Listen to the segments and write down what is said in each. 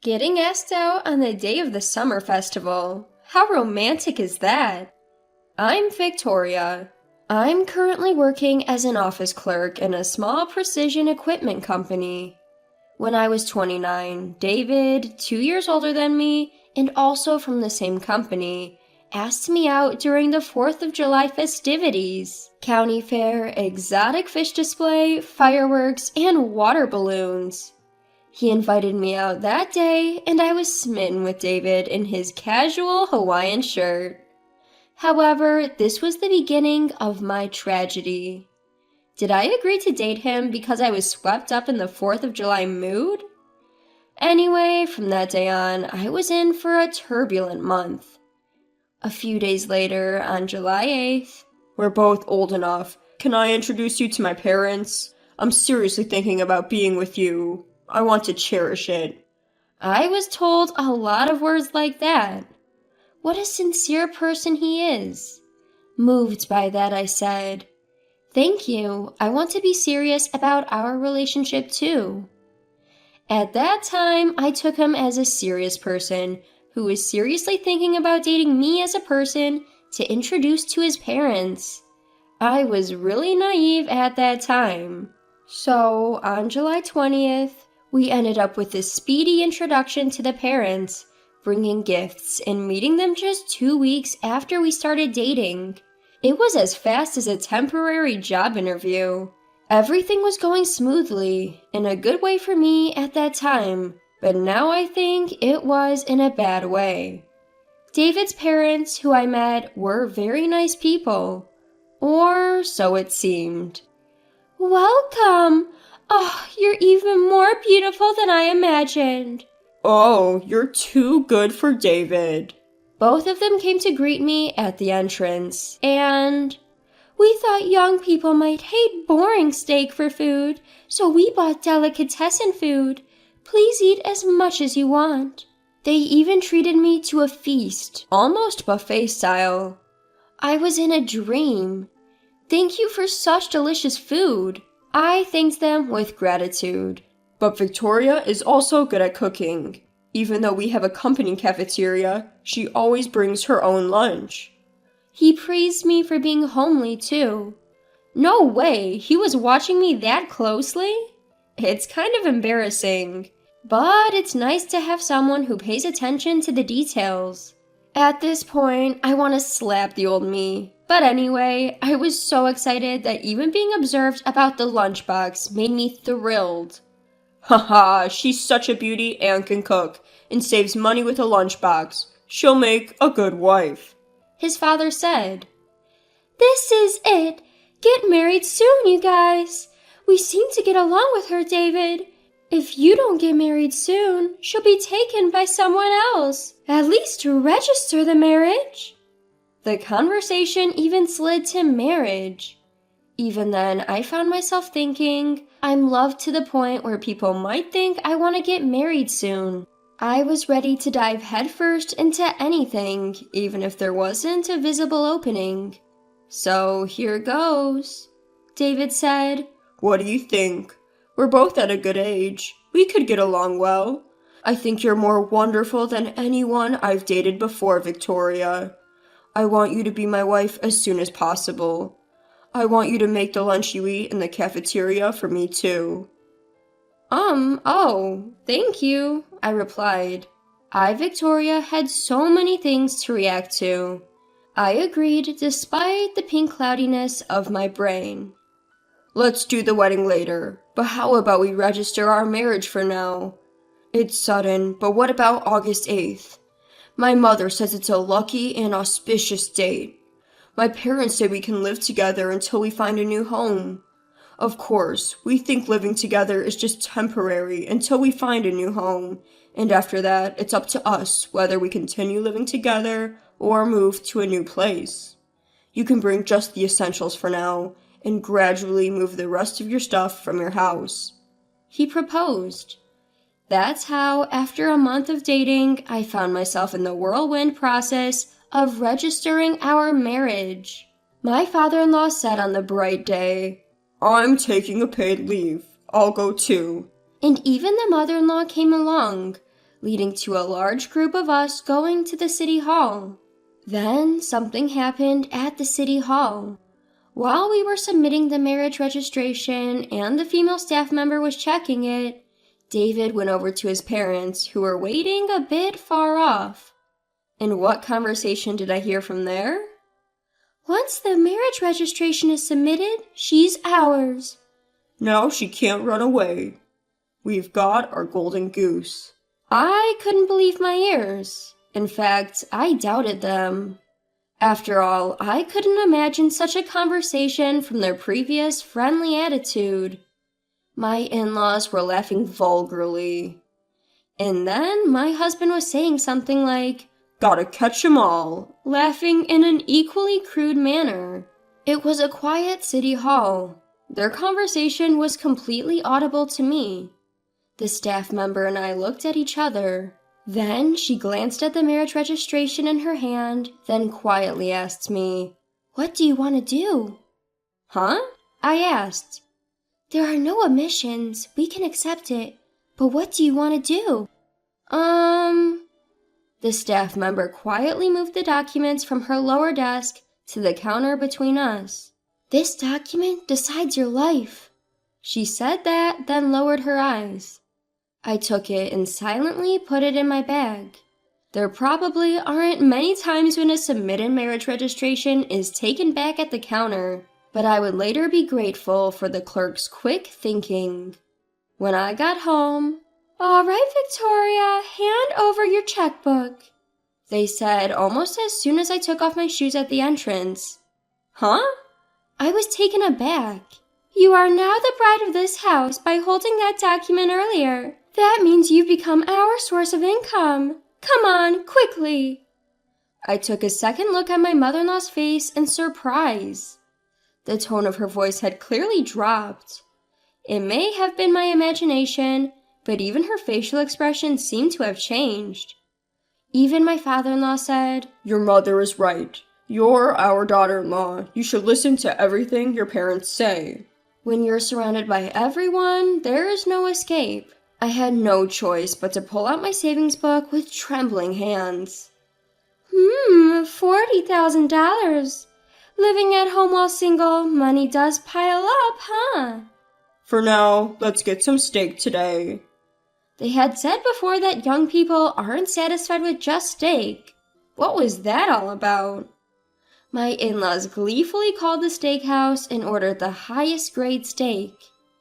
Getting asked out on the day of the summer festival. How romantic is that? I'm Victoria. I'm currently working as an office clerk in a small precision equipment company. When I was 29, David, 2 years older than me and also from the same company, asked me out during the 4th of July festivities. County fair, exotic fish display, fireworks, and water balloons. He invited me out that day, and I was smitten with David in his casual Hawaiian shirt. However, this was the beginning of my tragedy. Did I agree to date him because I was swept up in the 4th of July mood? Anyway, from that day on, I was in for a turbulent month. A few days later, on July 8th, "We're both old enough. Can I introduce you to my parents? I'm seriously thinking about being with you. I want to cherish it." I was told a lot of words like that. What a sincere person he is. Moved by that, I said, "Thank you. I want to be serious about our relationship too." At that time, I took him as a serious person who was seriously thinking about dating me as a person to introduce to his parents. I was really naive at that time. So, on July 20th, we ended up with a speedy introduction to the parents, bringing gifts and meeting them just 2 weeks after we started dating. It was as fast as a temporary job interview. Everything was going smoothly, in a good way for me at that time, but now I think it was in a bad way. David's parents, who I met, were very nice people. Or so it seemed. "Welcome! Oh, you're even more beautiful than I imagined." "Oh, you're too good for David." Both of them came to greet me at the entrance, and "We thought young people might hate boring steak for food, so we bought delicatessen food. Please eat as much as you want." They even treated me to a feast, almost buffet style. I was in a dream. "Thank you for such delicious food." I thanked them with gratitude. "But Victoria is also good at cooking. Even though we have a company cafeteria, she always brings her own lunch." He praised me for being homely, too. No way, he was watching me that closely? It's kind of embarrassing, but it's nice to have someone who pays attention to the details. At this point, I want to slap the old me. But anyway, I was so excited that even being observed about the lunchbox made me thrilled. "Haha, she's such a beauty and can cook, and saves money with a lunchbox. She'll make a good wife," his father said. "This is it. Get married soon, you guys. We seem to get along with her, David. If you don't get married soon, she'll be taken by someone else. At least register the marriage." The conversation even slid to marriage. Even then, I found myself thinking, I'm loved to the point where people might think I want to get married soon. I was ready to dive headfirst into anything, even if there wasn't a visible opening. "So here goes," David said. "What do you think? We're both at a good age. We could get along well. I think you're more wonderful than anyone I've dated before, Victoria. I want you to be my wife as soon as possible. I want you to make the lunch you eat in the cafeteria for me too." Oh, thank you," I replied. I, Victoria, had so many things to react to. I agreed despite the pink cloudiness of my brain. "Let's do the wedding later, but how about we register our marriage for now? It's sudden, but what about August 8th? My mother says it's a lucky and auspicious date. My parents say we can live together until we find a new home. Of course, we think living together is just temporary until we find a new home, and after that, it's up to us whether we continue living together or move to a new place. You can bring just the essentials for now, and gradually move the rest of your stuff from your house." He proposed. That's how, after a month of dating, I found myself in the whirlwind process of registering our marriage. My father-in-law said on the bright day, "I'm taking a paid leave. I'll go too." And even the mother-in-law came along, leading to a large group of us going to the city hall. Then something happened at the city hall. While we were submitting the marriage registration and the female staff member was checking it, David went over to his parents, who were waiting a bit far off. And what conversation did I hear from there? "Once the marriage registration is submitted, she's ours." Now she can't run away. We've got our golden goose. I couldn't believe my ears. In fact, I doubted them. After all, I couldn't imagine such a conversation from their previous friendly attitude. My in-laws were laughing vulgarly. And then my husband was saying something like, "Gotta catch 'em all," laughing in an equally crude manner. It was a quiet city hall. Their conversation was completely audible to me. The staff member and I looked at each other. Then she glanced at the marriage registration in her hand, then quietly asked me, "What do you want to do?" "Huh?" I asked. "There are no omissions. We can accept it. But what do you want to do?" The staff member quietly moved the documents from her lower desk to the counter between us. "This document decides your life." She said that, then lowered her eyes. I took it and silently put it in my bag. There probably aren't many times when a submitted marriage registration is taken back at the counter, but I would later be grateful for the clerk's quick thinking. When I got home, "All right, Victoria, hand over your checkbook," they said almost as soon as I took off my shoes at the entrance. Huh? I was taken aback. "You are now the bride of this house by holding that document earlier. That means you've become our source of income. Come on, quickly." I took a second look at my mother-in-law's face in surprise. The tone of her voice had clearly dropped. It may have been my imagination, but even her facial expression seemed to have changed. Even my father-in-law said, "Your mother is right. You're our daughter-in-law. You should listen to everything your parents say." When you're surrounded by everyone, there is no escape. I had no choice but to pull out my savings book with trembling hands. $40,000. Living at home while single, money does pile up, huh? For now, let's get some steak today. They had said before that young people aren't satisfied with just steak. What was that all about? My in-laws gleefully called the steakhouse and ordered the highest grade steak.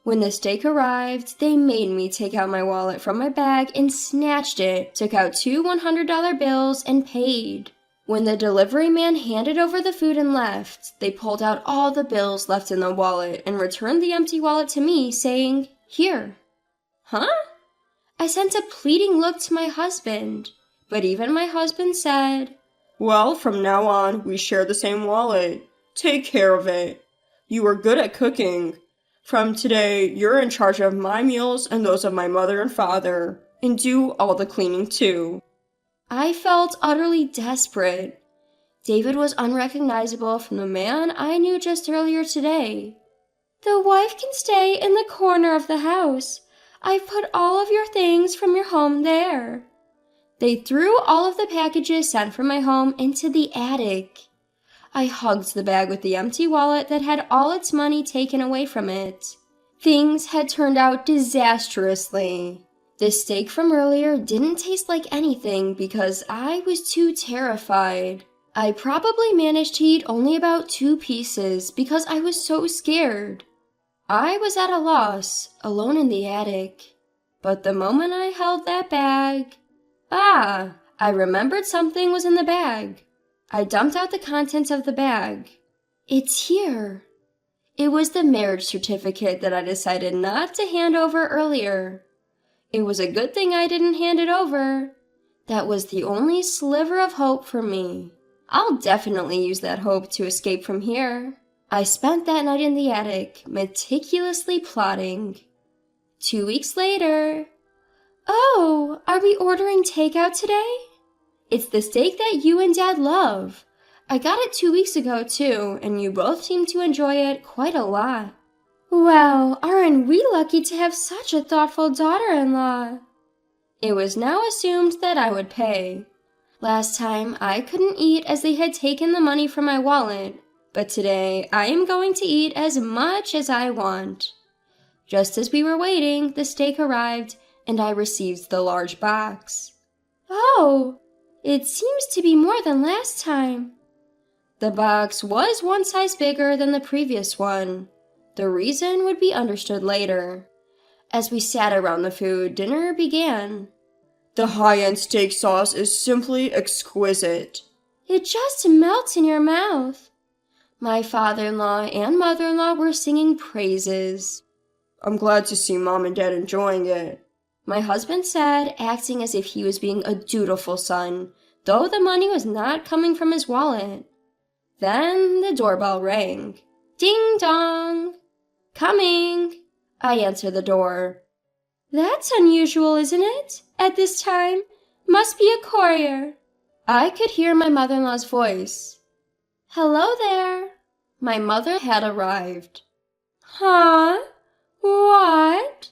When the steak arrived, they made me take out my wallet from my bag and snatched it, took out 2 $100 bills, and paid. When the delivery man handed over the food and left, they pulled out all the bills left in the wallet and returned the empty wallet to me, saying, "Here." Huh? I sent a pleading look to my husband, but even my husband said, "Well, from now on, we share the same wallet. Take care of it. You are good at cooking. From today, you're in charge of my meals and those of my mother and father, and do all the cleaning too." I felt utterly desperate. David was unrecognizable from the man I knew just earlier today. "The wife can stay in the corner of the house. I've put all of your things from your home there." They threw all of the packages sent from my home into the attic. I hugged the bag with the empty wallet that had all its money taken away from it. Things had turned out disastrously. The steak from earlier didn't taste like anything because I was too terrified. I probably managed to eat only about 2 pieces because I was so scared. I was at a loss, alone in the attic. But the moment I held that bag... I remembered something was in the bag. I dumped out the contents of the bag. It's here. It was the marriage certificate that I decided not to hand over earlier. It was a good thing I didn't hand it over. That was the only sliver of hope for me. I'll definitely use that hope to escape from here. I spent that night in the attic, meticulously plotting. 2 weeks later... Oh, are we ordering takeout today? It's the steak that you and Dad love. I got it 2 weeks ago, too, and you both seem to enjoy it quite a lot. Well, aren't we lucky to have such a thoughtful daughter-in-law? It was now assumed that I would pay. Last time, I couldn't eat as they had taken the money from my wallet, but today I am going to eat as much as I want. Just as we were waiting, the steak arrived, and I received the large box. Oh, it seems to be more than last time. The box was one size bigger than the previous one. The reason would be understood later. As we sat around the food, dinner began. The high-end steak sauce is simply exquisite. It just melts in your mouth. My father-in-law and mother-in-law were singing praises. I'm glad to see Mom and Dad enjoying it, my husband said, acting as if he was being a dutiful son, though the money was not coming from his wallet. Then the doorbell rang. Ding dong! Coming! I answered the door. That's unusual, isn't it? At this time? Must be a courier. I could hear my mother-in-law's voice. Hello there. My mother had arrived. Huh? What?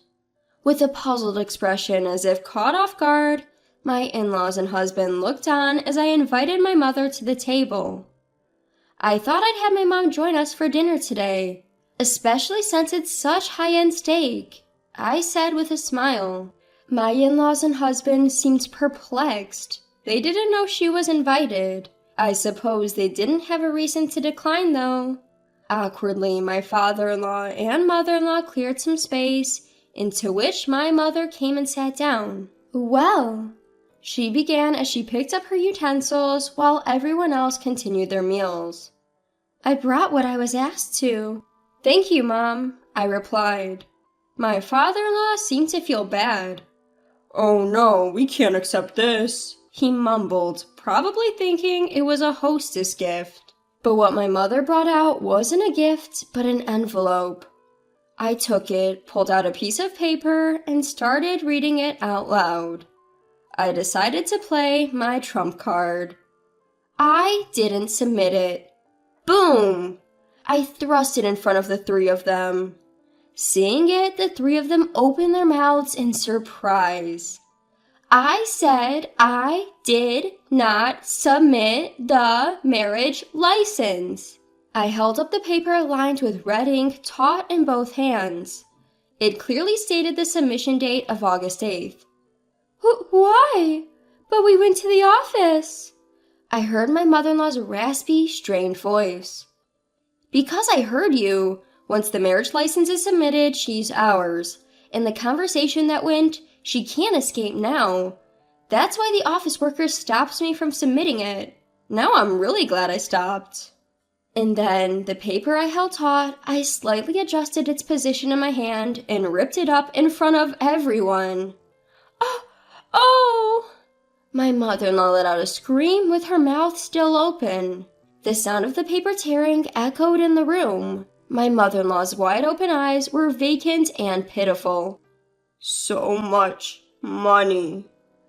With a puzzled expression as if caught off guard, my in-laws and husband looked on as I invited my mother to the table. I thought I'd have my mom join us for dinner today, especially since it's such high-end steak, I said with a smile. My in-laws and husband seemed perplexed. They didn't know she was invited. I suppose they didn't have a reason to decline, though. Awkwardly, my father-in-law and mother-in-law cleared some space, into which my mother came and sat down. Well, she began as she picked up her utensils while everyone else continued their meals. I brought what I was asked to. Thank you, Mom, I replied. My father-in-law seemed to feel bad. Oh no, we can't accept this, he mumbled, probably thinking it was a hostess gift. But what my mother brought out wasn't a gift, but an envelope. I took it, pulled out a piece of paper, and started reading it out loud. I decided to play my trump card. I didn't submit it. Boom! I thrust it in front of the three of them. Seeing it, the three of them opened their mouths in surprise. I said I did not submit the marriage license. I held up the paper lined with red ink taut in both hands. It clearly stated the submission date of August 8th. Why? But we went to the office. I heard my mother-in-law's raspy, strained voice. Because I heard you. Once the marriage license is submitted, she's ours. In the conversation that went, she can't escape now. That's why the office worker stops me from submitting it. Now I'm really glad I stopped. And then, the paper I held taut, I slightly adjusted its position in my hand and ripped it up in front of everyone. Oh! My mother-in-law let out a scream with her mouth still open. The sound of the paper tearing echoed in the room. My mother-in-law's wide-open eyes were vacant and pitiful. So much money.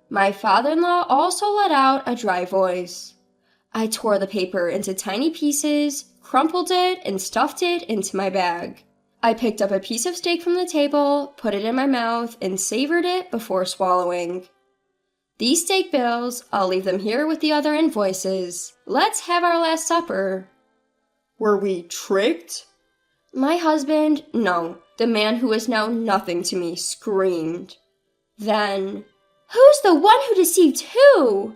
My father-in-law also let out a dry voice. I tore the paper into tiny pieces, crumpled it, and stuffed it into my bag. I picked up a piece of steak from the table, put it in my mouth, and savored it before swallowing. These steak bills, I'll leave them here with the other invoices. Let's have our last supper. Were we tricked? My husband, no, the man who was now nothing to me, screamed. Then, who's the one who deceived who?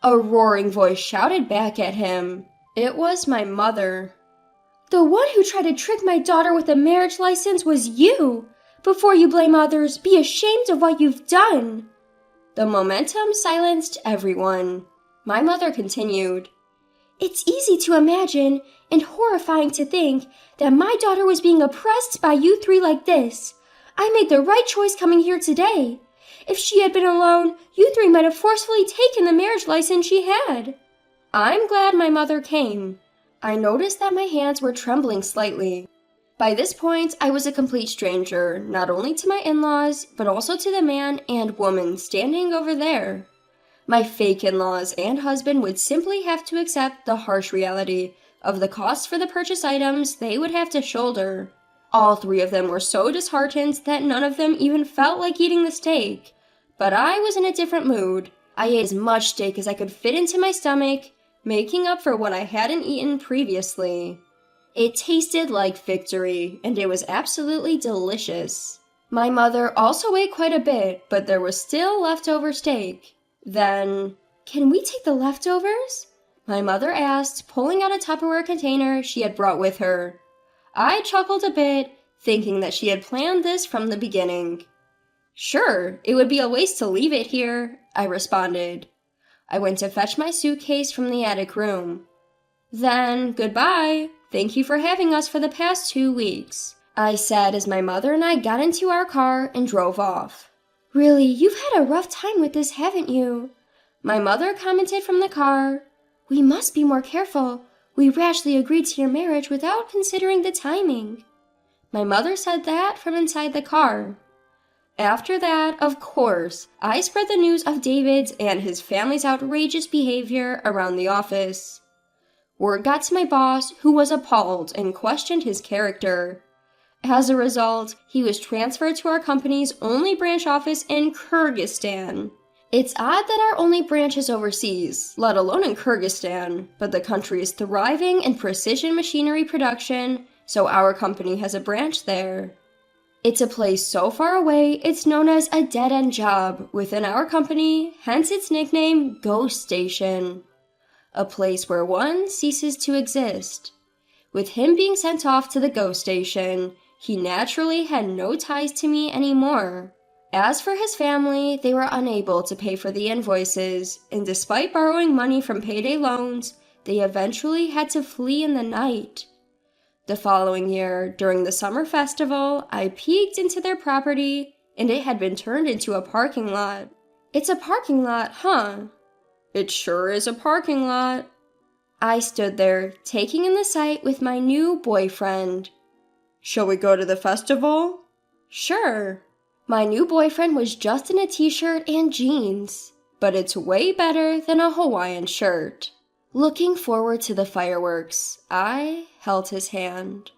A roaring voice shouted back at him. It was my mother. The one who tried to trick my daughter with a marriage license was you. Before you blame others, be ashamed of what you've done. The momentum silenced everyone. My mother continued. It's easy to imagine and horrifying to think that my daughter was being oppressed by you three like this. I made the right choice coming here today. If she had been alone, you three might have forcefully taken the marriage license she had. I'm glad my mother came. I noticed that my hands were trembling slightly. By this point, I was a complete stranger, not only to my in-laws, but also to the man and woman standing over there. My fake in-laws and husband would simply have to accept the harsh reality of the costs for the purchased items they would have to shoulder. All three of them were so disheartened that none of them even felt like eating the steak. But I was in a different mood. I ate as much steak as I could fit into my stomach, making up for what I hadn't eaten previously. It tasted like victory, and it was absolutely delicious. My mother also ate quite a bit, but there was still leftover steak. Then, "Can we take the leftovers?" my mother asked, pulling out a Tupperware container she had brought with her. I chuckled a bit, thinking that she had planned this from the beginning. "Sure, it would be a waste to leave it here," I responded. I went to fetch my suitcase from the attic room. "Then, goodbye. Thank you for having us for the past 2 weeks," I said as my mother and I got into our car and drove off. "Really, you've had a rough time with this, haven't you?" my mother commented from the car. "We must be more careful. We rashly agreed to your marriage without considering the timing." My mother said that from inside the car. After that, of course, I spread the news of David's and his family's outrageous behavior around the office. Word got to my boss, who was appalled and questioned his character. As a result, he was transferred to our company's only branch office in Kyrgyzstan. It's odd that our only branch is overseas, let alone in Kyrgyzstan, but the country is thriving in precision machinery production, so our company has a branch there. It's a place so far away, it's known as a dead-end job within our company, hence its nickname, Ghost Station. A place where one ceases to exist. With him being sent off to the ghost station, he naturally had no ties to me anymore. As for his family, they were unable to pay for the invoices, and despite borrowing money from payday loans, they eventually had to flee in the night. The following year, during the summer festival, I peeked into their property, and it had been turned into a parking lot. "It's a parking lot, huh?" "It sure is a parking lot." I stood there, taking in the sight with my new boyfriend. "Shall we go to the festival?" "Sure." My new boyfriend was just in a t-shirt and jeans, but it's way better than a Hawaiian shirt. Looking forward to the fireworks, I held his hand.